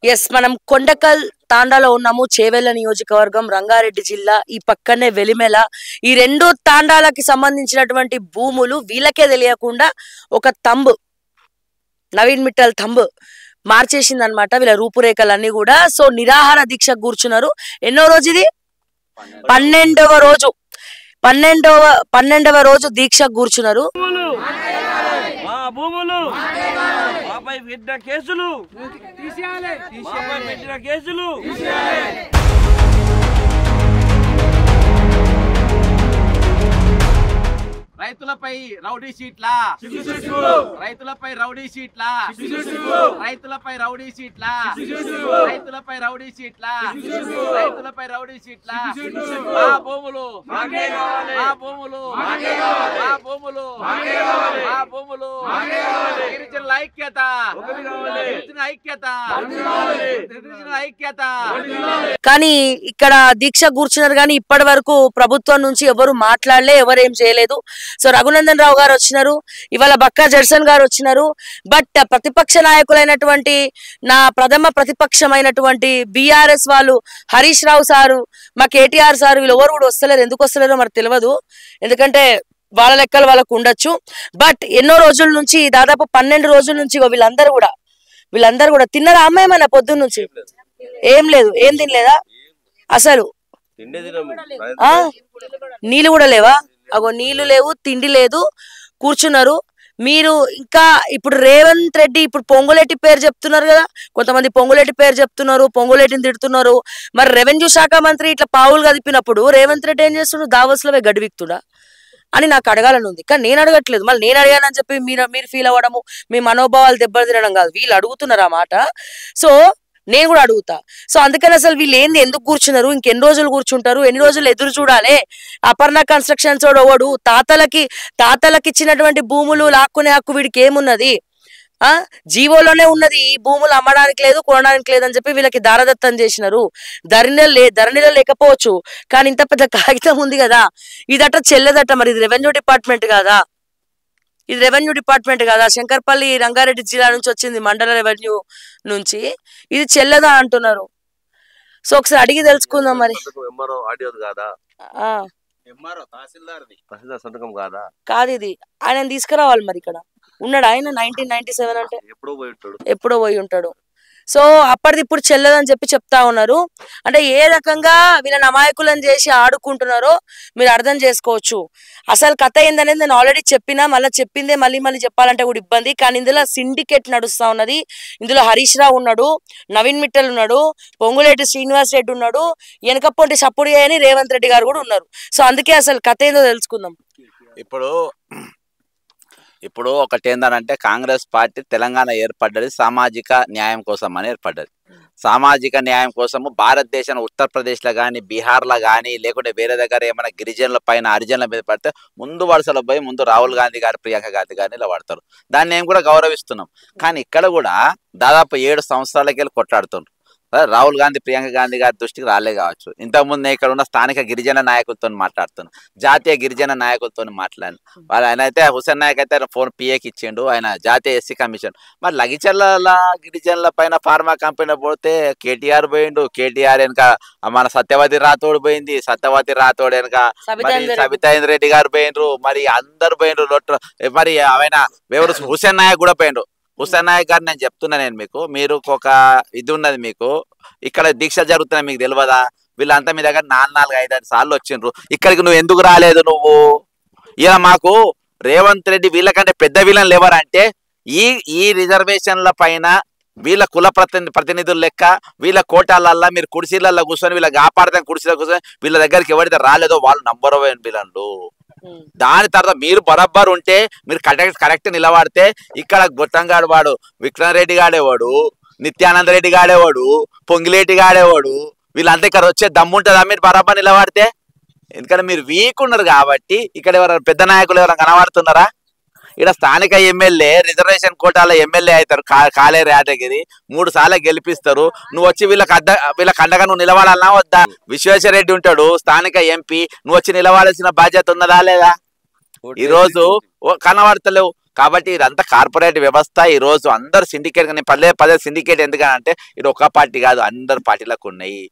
Yes, మనం కొండకల్ తాండాలో ఉన్నాము. చేవెళ్ళ నియోజకవర్గం, రంగారెడ్డి జిల్లా. ఈ పక్కనే వెలిమెల. ఈ రెండు తాండాలకి సంబంధించినటువంటి భూములు వీళ్ళకే తెలియకుండా ఒక తంబు, నవీన్ మిట్టల్ తంబు మార్చేసింది అనమాట వీళ్ళ రూపురేఖలన్నీ కూడా. సో నిరాహార దీక్ష కూర్చున్నారు. ఎన్నో రోజు ఇది? 12వ రోజు. 12వ రోజు దీక్ష కూర్చున్నారు. రైతులపై రౌడీ షీట్లా, రైతులపై రౌడీ షీట్లా, రైతులపై రౌడీ షీట్లా, రైతులపై రౌడీ షీట్లా, రైతులపై రౌడీ షీట్లా. మా భూములు, మా భూములు, మా భూములు, మా భూములు. గిరిజనుల ఐక్యత, గిరిజన ఐక్యత, గిరిజన ఐక్యత. కానీ ఇక్కడ దీక్ష కూర్చున్నారు కానీ ఇప్పటి వరకు ప్రభుత్వం నుంచి ఎవరు మాట్లాడలే, ఎవరేం చేయలేదు. సో రఘునందన్ రావు గారు వచ్చినారు, ఇవాళ బక్కా జడ్సన్ గారు వచ్చినారు. బట్ ప్రతిపక్ష నాయకులైనటువంటి, నా ప్రథమ ప్రతిపక్షమైనటువంటి బీఆర్ఎస్ వాళ్ళు, హరీష్ రావు సారు, మా కేటీఆర్ సారు, వీళ్ళు ఎవరు కూడా వస్తలేరు. ఎందుకు వస్తలేరో మరి తెలియదు, ఎందుకంటే వాళ్ళ లెక్కలు వాళ్ళకు ఉండొచ్చు. బట్ ఎన్నో రోజుల నుంచి, దాదాపు 12 రోజుల నుంచి వీళ్ళందరూ కూడా తిన్నారా అమ్మాయి మన పొద్దున్న నుంచి? ఏం లేదు. ఏం తినలేదా అసలు? నీళ్ళు కూడా లేవా? అగో నీళ్లు లేవు, తిండి లేదు, కూర్చున్నారు. మీరు ఇంకా ఇప్పుడు రేవంత్ రెడ్డి ఇప్పుడు పొంగులేటి పేరు చెప్తున్నారు కదా, కొంతమంది పొంగులేటి పేరు చెప్తున్నారు, పొంగులేటిని తిడుతున్నారు. మరి రెవెన్యూ శాఖ మంత్రి ఇట్లా పావులు కదిపినప్పుడు రేవంత్ రెడ్డి ఏం చేస్తున్నాడు? దావస్లోవే గడివిక్తుడా అని నాకు అడగాలని ఉంది. కానీ నేను అడగట్లేదు. మళ్ళీ నేను అడిగానని చెప్పి మీరు ఫీల్ అవ్వడము, మీ మనోభావాలు దెబ్బతినడం కాదు. వీళ్ళు అడుగుతున్నారు ఆ మాట. సో నేను కూడా అడుగుతా. సో అందుకని అసలు వీళ్ళు ఏంది, ఎందుకు కూర్చున్నారు, ఇంకెన్ని రోజులు కూర్చుంటారు, ఎన్ని రోజులు ఎదురు చూడాలి? అపర్ణ కన్స్ట్రక్షన్స్ వాడు తాతలకి ఇచ్చినటువంటి భూములు లాక్కునే హక్కు వీడికి ఏమున్నది? జీవోలోనే ఉన్నది. ఈ భూములు అమ్మడానికి లేదు, కొనడానికి లేదని చెప్పి వీళ్ళకి దారదత్తం చేసినారు. ధరణిలో లేకపోవచ్చు, కానీ ఇంత పెద్ద కాగితం ఉంది కదా, ఇదట చెల్లదట. మరి ఇది రెవెన్యూ డిపార్ట్మెంట్ కాదా? ఇది రెవెన్యూ డిపార్ట్మెంట్ కాదా? శంకర్పల్లి రంగారెడ్డి జిల్లా నుంచి వచ్చింది, మండల రెవెన్యూ నుంచి. ఇది చెల్లదా అంటున్నారు. సో ఒకసారి అడిగి తెలుసుకుందాం. మరి కాదు, ఇది ఆయన తీసుకురావాలి. మరి ఇక్కడ ఉన్నాడు ఆయన. 1997 అంటే ఎప్పుడో పోయి ఉంటాడు. సో అప్పటిది ఇప్పుడు చెల్లదని చెప్పి చెప్తా ఉన్నారు. అంటే ఏ రకంగా వీళ్ళని అమాయకులను చేసి ఆడుకుంటున్నారో మీరు అర్థం చేసుకోవచ్చు. అసలు కథ ఏందనేది నేను ఆల్రెడీ చెప్పినా, మళ్ళీ చెప్పిందే మళ్ళీ చెప్పాలంటే కూడా ఇబ్బంది. కానీ ఇందులో సిండికేట్ నడుస్తా ఉన్నది. ఇందులో హరీష్ రావు ఉన్నాడు, నవీన్ మిట్టల్ ఉన్నాడు, పొంగులేటి శ్రీనివాస్ రెడ్డి ఉన్నాడు, వెనకప్పటి సప్పుడు అని రేవంత్ రెడ్డి గారు కూడా ఉన్నారు. సో అందుకే అసలు కథ ఏందో తెలుసుకుందాం. ఇప్పుడు ఒకటి ఏంటంటే, కాంగ్రెస్ పార్టీ తెలంగాణ ఏర్పడ్డది సామాజిక న్యాయం కోసం అని ఏర్పడ్డది. సామాజిక న్యాయం కోసము భారతదేశం ఉత్తరప్రదేశ్లో కానీ, బీహార్లో కానీ, లేకుంటే వేరే దగ్గర ఏమైనా గిరిజనుల పైన, హరిజనుల మీద పడితే ముందు వరుసలో పోయి ముందు రాహుల్ గాంధీ గారు, ప్రియాంక గాంధీ గారిని ఇలా పడతారు. దాన్ని మేము కూడా గౌరవిస్తున్నాం. కానీ ఇక్కడ కూడా దాదాపు 7 సంవత్సరాలకి వెళ్ళి కొట్లాడుతున్నారు. రాహుల్ గాంధీ, ప్రియాంక గాంధీ గారి దృష్టికి రాలే కావచ్చు. ఇంతకుముందు నేను ఇక్కడ ఉన్న స్థానిక గిరిజన నాయకులతో మాట్లాడుతున్నాను, జాతీయ గిరిజన నాయకులతో మాట్లాడాను. ఆయన అయితే హుసేన్ నాయక్ అయితే ఫోన్ పిఏకి ఇచ్చిండు, ఆయన జాతీయ ఎస్సీ కమిషన్. మరి లగిచర్ల గిరిజనుల పైన ఫార్మా కంపెనీ పోతే కేటీఆర్ పోయిండు, కేటీఆర్ వెనక మన సత్యవతి రాథోడ్ పోయింది, సత్యవతి రాథోడ్ వెనక సబితా రెడ్డి గారు పోయిండ్రు, మరి అందరు పోయిండ్రు. మరి ఆయన ఎవరు హుసేన్ నాయక్ కూడా పోయిండు. హుసేన్ నాయక్ గారు నేను చెప్తున్నా, మీరు ఒక ఇది ఉన్నది, మీకు ఇక్కడ దీక్ష జరుగుతున్నా మీకు తెలియదా? వీళ్ళంతా మీ దగ్గర 4-5 సార్లు వచ్చిండ్రు. ఇక్కడికి నువ్వు ఎందుకు రాలేదు? నువ్వు ఇలా మాకు రేవంత్ రెడ్డి వీళ్ళకంటే పెద్ద వీళ్ళని లేవరంటే ఈ రిజర్వేషన్ల పైన వీళ్ళ కుల ప్రతినిధుల లెక్క వీళ్ళ కోటాలల్లా మీరు కుర్చీలల్లో కూర్చొని వీళ్ళ కాపాడతాం, కుర్చీలో కూర్చొని వీళ్ళ దగ్గరికి ఎవరైతే రాలేదో వాళ్ళు నంబర్ 1 వీళ్ళండు. దాని తర్వాత మీరు బరబ్బర్ ఉంటే, మీరు కరెక్ట్ నిలబడితే ఇక్కడ గొట్టంగాడు వాడు, విక్రమరెడ్డి గాడేవాడు, నిత్యానంద రెడ్డి గాడేవాడు, పొంగిలేటి గాడేవాడు, వీళ్ళంతా ఇక్కడ వచ్చే దమ్ముంటుందా మీరు బరబ్బర్ నిలబడితే? ఎందుకంటే మీరు వీక్ ఉన్నారు కాబట్టి. ఇక్కడ ఎవరైనా పెద్ద నాయకులు ఎవరైనా కనబడుతున్నారా? ఇక్కడ స్థానిక ఎమ్మెల్యే రిజర్వేషన్ కోటాలో ఎమ్మెల్యే అవుతారు, కాలేరు యాదగిరి 3 సార్లు గెలిపిస్తారు. నువ్వు వచ్చి వీళ్ళకి అండగా నువ్వు నిలబడాలన్నా వద్దా? విశ్వేశ్వరరెడ్డి ఉంటాడు స్థానిక ఎంపీ, నువ్వు వచ్చి నిలబడాల్సిన బాధ్యత ఉన్నదా లేదా? ఈ రోజు కనబడతలేవు. కాబట్టి ఇదంతా కార్పొరేట్ వ్యవస్థ. ఈ రోజు అందరు సిండికేట్, నేను పదే సిండికేట్ ఎందుకంటే ఇది ఒక పార్టీ కాదు, అందరు పార్టీలకు ఉన్నాయి.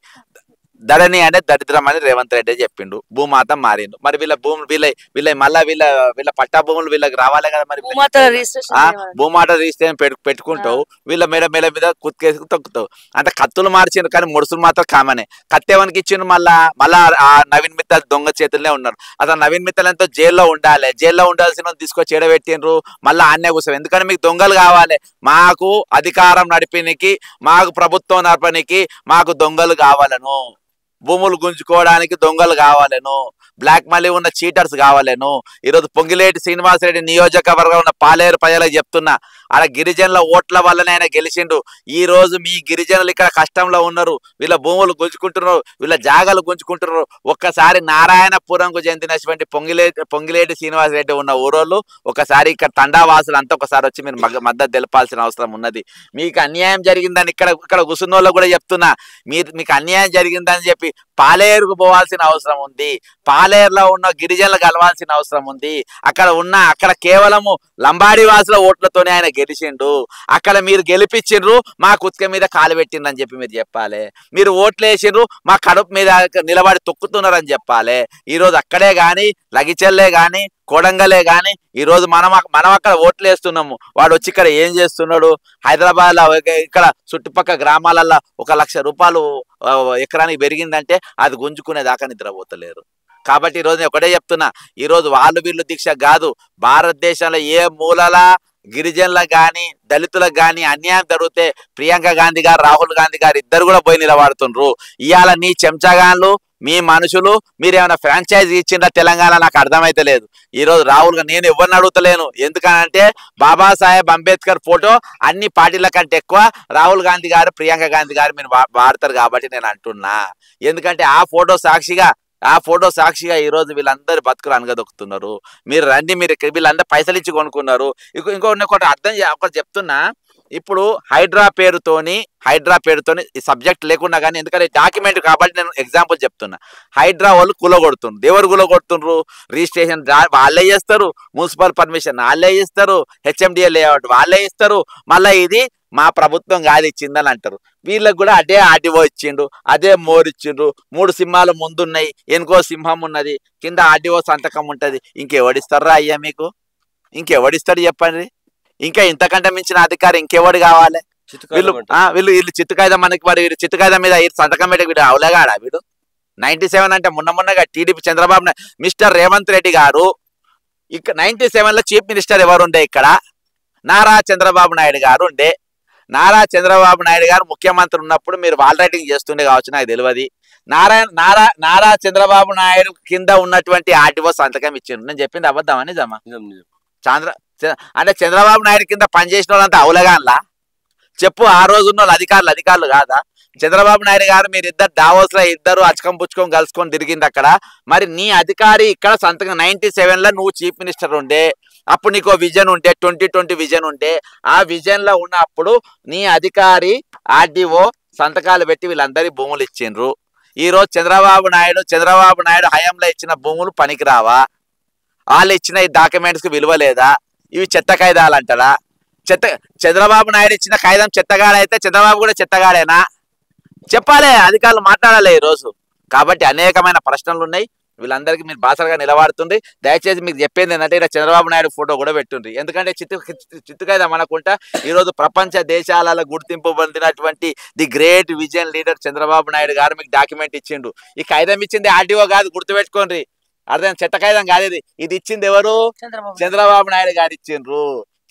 ధరణి అంటే దరిద్రం అని రేవంత్ రెడ్డి చెప్పిండు. భూమాత మారిండు. మరి వీళ్ళ భూములు వీళ్ళ మళ్ళా వీళ్ళ పట్టా భూములు వీళ్ళకి రావాలి కదా. మరి భూమాత రిజిస్ట్రేషన్ పెట్టుకుంటావు, వీళ్ళ మీద కుత్కేసి తొక్కుతావు. అంటే కత్తులు మార్చిండు కానీ ముడుసులు మాత్రం కామనే. కత్తేవనికి ఇచ్చిండు. మళ్ళా ఆ నవీన్ మిత్తల్ దొంగ చేతుల్లోనే ఉన్నారు. అసలు నవీన్ మిత్తల్ ఎంతో జైల్లో ఉండాలి. జైల్లో ఉండాల్సిన తీసుకొచ్చి ఎడబెట్టిండ్రు. మళ్ళీ ఆన్నే కూర్చోం. ఎందుకంటే మీకు దొంగలు కావాలి. మాకు అధికారం నడిపినికి, మాకు ప్రభుత్వం నడపనికి మాకు దొంగలు కావాలను. భూములు గుంజుకోవడానికి దొంగలు కావాలను. బ్లాక్ మనీ ఉన్న చీటర్స్ కావాలను. ఈరోజు పొంగిలేటి శ్రీనివాసరెడ్డి నియోజకవర్గం ఉన్న పాలేరు ప్రజలకు చెప్తున్నా, ఆడ గిరిజనుల ఓట్ల వల్లనే ఆయన గెలిచిండు. ఈ రోజు మీ గిరిజనులు ఇక్కడ కష్టంలో ఉన్నారు. వీళ్ళ భూములు గుంజుకుంటున్నారు, వీళ్ళ జాగాలు గుంజుకుంటున్నారు. ఒక్కసారి నారాయణపురంకు చెందినటువంటి పొంగిలేటి శ్రీనివాసరెడ్డి ఉన్న ఊరోళ్ళు ఒకసారి ఇక్కడ తండావాసులు అంతా ఒకసారి వచ్చి మీరు మద్దతు తెలపాల్సిన అవసరం ఉన్నది. మీకు అన్యాయం జరిగిందని ఇక్కడ కూర్చున్నోళ్ళు కూడా చెప్తున్నా, మీకు అన్యాయం జరిగిందని చెప్పి పాలేరుకు పోవాల్సిన అవసరం ఉంది. పాలేరులో ఉన్న గిరిజనులు కలవాల్సిన అవసరం ఉంది. అక్కడ కేవలము లంబాడి వాసుల ఓట్లతోనే ఆయన గెలిచిండు. అక్కడ మీరు గెలిపించిండ్రు, మా కుత్క మీద కాలు పెట్టిండ్రు అని చెప్పి మీరు చెప్పాలి. మీరు ఓట్లు వేసిండ్రు, మా కడుపు మీద నిలబడి తొక్కుతున్నారని చెప్పాలి. ఈరోజు అక్కడే కానీ, లగిచెల్లే కానీ, కొడంగలే కానీ ఈరోజు మనం అక్కడ ఓట్లు వేస్తున్నాము. వాడు వచ్చి ఇక్కడ ఏం చేస్తున్నాడు? హైదరాబాద్లో ఇక్కడ చుట్టుపక్కల గ్రామాలల్లో 1 లక్ష రూపాయలు ఎకరానికి పెరిగిందంటే అది గుంజుకునే దాకా నిద్రపోతలేరు. కాబట్టి ఈరోజు నేను ఒకటే చెప్తున్నా, ఈరోజు వాళ్ళు వీళ్ళు దీక్ష కాదు. భారతదేశంలో ఏ మూలలా గిరిజనులకు కానీ, దళితులకు కానీ అన్యాయం జరిగితే ప్రియాంక గాంధీ గారు, రాహుల్ గాంధీ గారు ఇద్దరు కూడా పోయి నిలబడుతుండ్రు. ఇవాళ నీ చెంచాగాన్లు, మీ మనుషులు మీరేమైనా ఫ్రాంచైజీ ఇచ్చిండ్రా తెలంగాణ? నాకు అర్థమైతే లేదు. ఈరోజు రాహుల్ గాంధీ, నేను ఎవరిని అడుగుతలేను. ఎందుకనంటే బాబాసాహెబ్ అంబేద్కర్ ఫోటో అన్ని పార్టీల కంటే ఎక్కువ రాహుల్ గాంధీ గారు, ప్రియాంక గాంధీ గారు మీరు వాడతారు కాబట్టి నేను అంటున్నా. ఎందుకంటే ఆ ఫోటో సాక్షిగా ఈరోజు వీళ్ళందరూ బతుకులు అనగదొక్కుతున్నారు. మీరు రండి, మీరు వీళ్ళందరూ పైసలు ఇచ్చి కొనుక్కున్నారు. ఒకటి చెప్తున్నా, ఇప్పుడు హైడ్రా పేరుతోని ఈ సబ్జెక్ట్ లేకుండా కానీ, ఎందుకంటే డాక్యుమెంట్ కాబట్టి నేను ఎగ్జాంపుల్ చెప్తున్నా. హైడ్రా వాళ్ళు కూలగొడుతుండ్రు. ఎవరు కూలగొడుతుండ్రు? రిజిస్ట్రేషన్ వాళ్ళే చేస్తారు, మున్సిపల్ పర్మిషన్ వాళ్ళే ఇస్తారు, హెచ్ఎండిఏ లేఅవుట్ వాళ్ళే ఇస్తారు. మళ్ళీ ఇది మా ప్రభుత్వం కాదు ఇచ్చిందని అంటారు. వీళ్ళకి కూడా అదే ఆర్డీఓ ఇచ్చిండు, అదే మోర్ ఇచ్చిండ్రు. 3 సింహాలు ముందున్నాయి, ఎనుకో సింహం ఉన్నది, కింద ఆర్డీఓ సంతకం ఉంటుంది. ఇంకెవడిస్తారా అయ్యా మీకు? ఇంకెవడిస్తాడు చెప్పండి? ఇంకా ఇంతకంటే మించిన అధికారి ఇంకెవడు కావాలి? వీళ్ళు చిత్తుకాయిదా మనకి, మరి వీళ్ళు చిత్తుకాయిదా మీద సంతకం పెట్టి వీడు అవలేగాడా? వీడు 97 అంటే మొన్నగా టీడీపీ చంద్రబాబు మిస్టర్ రేవంత్ రెడ్డి గారు ఇక్కడ 97లో చీఫ్ మినిస్టర్ ఎవరు ఉండే? ఇక్కడ నారా చంద్రబాబు నాయుడు గారు ఉండే. నారా చంద్రబాబు నాయుడు గారు ముఖ్యమంత్రి ఉన్నప్పుడు మీరు వాల్ రైటింగ్ చేస్తుండే కావచ్చు, నాకు తెలియదు. నారా చంద్రబాబు నాయుడు కింద ఉన్నటువంటి ఆర్టీఓ సంతకం ఇచ్చిండు. నేను చెప్పింది అబద్ధమని నిజమా? అంటే చంద్రబాబు నాయుడు కింద పనిచేసిన వాళ్ళంతా అవులగాన్లా చెప్పు? ఆ రోజు ఉన్న అధికారులు కాదా? చంద్రబాబు నాయుడు గారు మీరిద్దరు డావోస్లో ఇద్దరు అచ్చకం పుచ్చుకొని కలుసుకొని తిరిగింది అక్కడ. మరి నీ అధికారి ఇక్కడ సంతకం 97లో నువ్వు చీఫ్ మినిస్టర్ ఉండే, అప్పుడు నీకు విజన్ ఉంటే 2020 విజన్ ఉంటే, ఆ విజన్లో ఉన్నప్పుడు నీ అధికారి ఆర్డీఓ సంతకాలు పెట్టి వీళ్ళందరి భూములు ఇచ్చిండ్రు. ఈరోజు చంద్రబాబు నాయుడు హయాంలో ఇచ్చిన భూములు పనికిరావా? వాళ్ళు ఇచ్చిన ఈ డాక్యుమెంట్స్కి విలువ లేదా? ఇవి చెత్త కాయిదాలు అంటారా? చంద్రబాబు నాయుడు ఇచ్చిన కాగితం చెత్తగాడైతే చంద్రబాబు కూడా చెత్తగాడేనా? చెప్పాలి, అధికారులు మాట్లాడాలి ఈరోజు. కాబట్టి అనేకమైన ప్రశ్నలు ఉన్నాయి. వీళ్ళందరికీ మీరు బాసలుగా నిలబడుతుంది. దయచేసి మీకు చెప్పేది ఏంటంటే ఇలా చంద్రబాబు నాయుడు ఫోటో కూడా పెట్టుండ్రి. ఎందుకంటే చిత్తుకాయిదా మనకుంటా ఈరోజు ప్రపంచ దేశాలలో గుర్తింపు పొందినటువంటి the great vision leader Chandrababu Naidu గారు మీకు డాక్యుమెంట్ ఇచ్చిండు. ఈ కాగితం ఇచ్చింది ఆర్టీఓ కాదు, గుర్తుపెట్టుకోండి. అర్థం? చెత్త కాగితం కాదు ఇది ఇచ్చింది ఎవరు? చంద్రబాబు నాయుడు గారు ఇచ్చిండ్రు.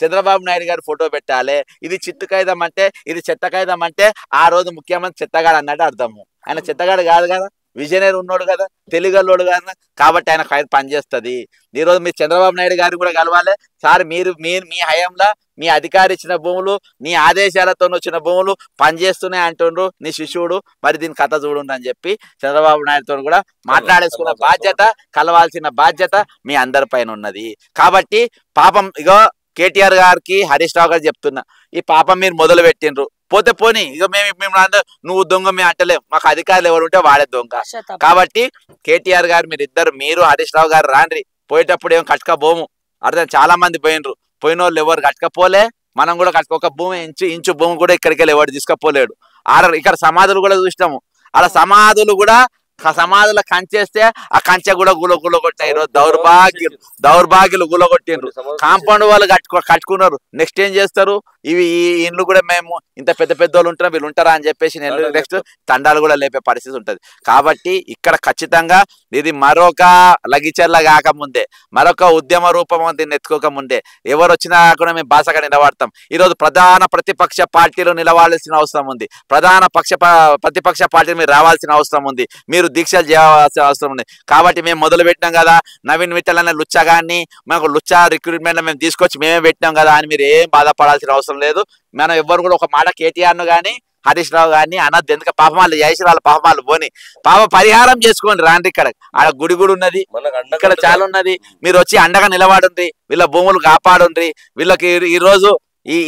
చంద్రబాబు నాయుడు గారు ఫోటో పెట్టాలి. ఇది చిత్తు కాగితం అంటే, ఇది చెత్త కాగితం అంటే ఆ రోజు ముఖ్యమంత్రి చెత్తగాడు అన్నట్టు అర్థము. ఆయన చెత్తగాడు కాదు కదా, విజనరీ ఉన్నోడు కదా, తెలుగల్లోడు కదా. కాబట్టి ఆయన కాగితం పనిచేస్తుంది. ఈరోజు మీరు చంద్రబాబు నాయుడు గారు కూడా కలవాలి. సార్ మీరు మీ హయాంలో మీ అధికారి ఇచ్చిన భూములు, నీ ఆదేశాలతో వచ్చిన భూములు పనిచేస్తున్నాయి అంటుండ్రు నీ శిష్యుడు, మరి దీని కథ చూడండి అని చెప్పి చంద్రబాబు నాయుడుతో కూడా మాట్లాడేసుకున్న బాధ్యత, కలవాల్సిన బాధ్యత మీ అందరి పైన ఉన్నది. కాబట్టి పాపం ఇగో కేటీఆర్ గారికి, హరీష్ రావు గారు చెప్తున్నా, ఈ పాపం మీరు మొదలు పెట్టిండ్రు. పోతే పోనీ, ఇక మేము నువ్వు దొంగ మేము అంటలేం. మాకు అధికారులు ఎవరు ఉంటే వాడే దొంగ. కాబట్టి కేటీఆర్ గారు మీరు హరీష్ రావు గారు రాండ్రి. పోయేటప్పుడు ఏం కట్టుక బోము. అర్థం? చాలా మంది పోయినరు. పోయిన వాళ్ళు ఎవరు కట్టకపోలే, మనం కూడా ఒక భూమి ఇంచు భూమి కూడా ఇక్కడికి వెళ్ళి ఎవరు తీసుకపోలేడు. ఇక్కడ సమాధులు కూడా చూసినాము, అలా సమాధులు కూడా సమాధుల కంచేస్తే ఆ కంచె కూడా గులగొట్టారు. దౌర్భాగ్యులు గులగొట్టిండ్రు. కాంపౌండ్ వాళ్ళు కట్టుకున్నారు. నెక్స్ట్ ఏం చేస్తారు? ఈ ఇండ్లు కూడా మేము ఇంత పెద్ద వాళ్ళు ఉంటాం, వీళ్ళు ఉంటారా అని చెప్పేసి నెక్స్ట్ తండాలు కూడా లేపే పరిస్థితి ఉంటుంది. కాబట్టి ఇక్కడ ఖచ్చితంగా ఇది మరొక లగిచర్ల కాకముందే, మరొక ఉద్యమ రూపం దీన్ని ఎత్తుకోకముందే ఎవరు వచ్చినా కూడా మేము బాసగా నిలబడతాం. ఈరోజు ప్రధాన ప్రతిపక్ష పార్టీలు నిలవాల్సిన అవసరం ఉంది. ప్రతిపక్ష పార్టీలు మీరు రావాల్సిన అవసరం ఉంది. మీరు దీక్షలు చేయాల్సిన అవసరం ఉంది. కాబట్టి మేము మొదలు పెట్టినాం కదా, నవీన్ మిట్టల్ అనే లుచ్చగాన్ని మాకు లుచ్చా రిక్రూట్మెంట్ మేము తీసుకొచ్చి మేమే పెట్టినాం కదా అని మీరు ఏం బాధపడాల్సిన అవసరం లేదు. మనం ఎవ్వరు కూడా ఒక మాట కేటీఆర్ను కానీ హరీష్ రావు గారిని అనద్దు. ఎందుకు పాపమాలు చేసి వాళ్ళ పాపమాలు పోని పాప పరిహారం చేసుకోండి. రాండి, ఇక్కడ ఆడ గుడి ఉన్నది, ఇక్కడ చాలా ఉన్నది. మీరు వచ్చి అండగా నిలబడుండ్రి, వీళ్ళ భూములు కాపాడుండ్రి. వీళ్ళకి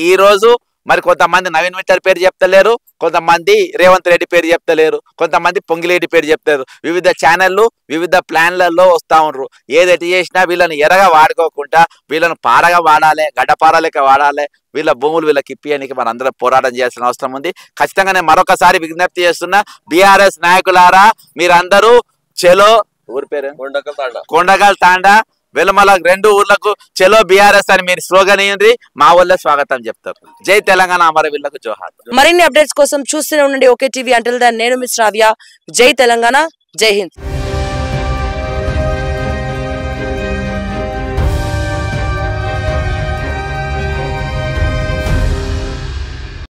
ఈ రోజు మరి కొంతమంది నవీన్ మిట్టల్ పేరు చెప్తలేరు, కొంతమంది రేవంత్ రెడ్డి పేరు చెప్తలేరు, కొంతమంది పొంగిరెడ్డి పేరు చెప్తారు. వివిధ ఛానళ్ళు వివిధ ప్లాన్లలో వస్తూ ఉండరు. ఏదైతే చేసినా వీళ్ళని ఎరగా వాడుకోకుండా వీళ్ళను పారగా వాడాలి, గడ్డపారలేక వాడాలి. వీళ్ళ భూములు వీళ్ళకి ఇప్పియడానికి మన అందరం పోరాటం చేయాల్సిన అవసరం ఉంది. ఖచ్చితంగా నేను మరొకసారి విజ్ఞప్తి చేస్తున్నా, బీఆర్ఎస్ నాయకులారా మీరందరూ చెలో ఊరి పేరు కొండగల్ తాండా వెలుమల 2 ఊర్లకు చెలో బీఆర్ఎస్ అని మీరు స్లోగన్ ఇయ్యండి, మా ఊళ్ళో స్వాగతం చెప్తారు. జై తెలంగాణ, అమరవీరులకు జోహార్. మరిన్ని అప్డేట్స్ కోసం చూస్తూనే ఉండండి ఓకే టీవీ. అంటిల్ దెన్ నేను మిస్ రావ్య. జై తెలంగాణ, జై హింద్.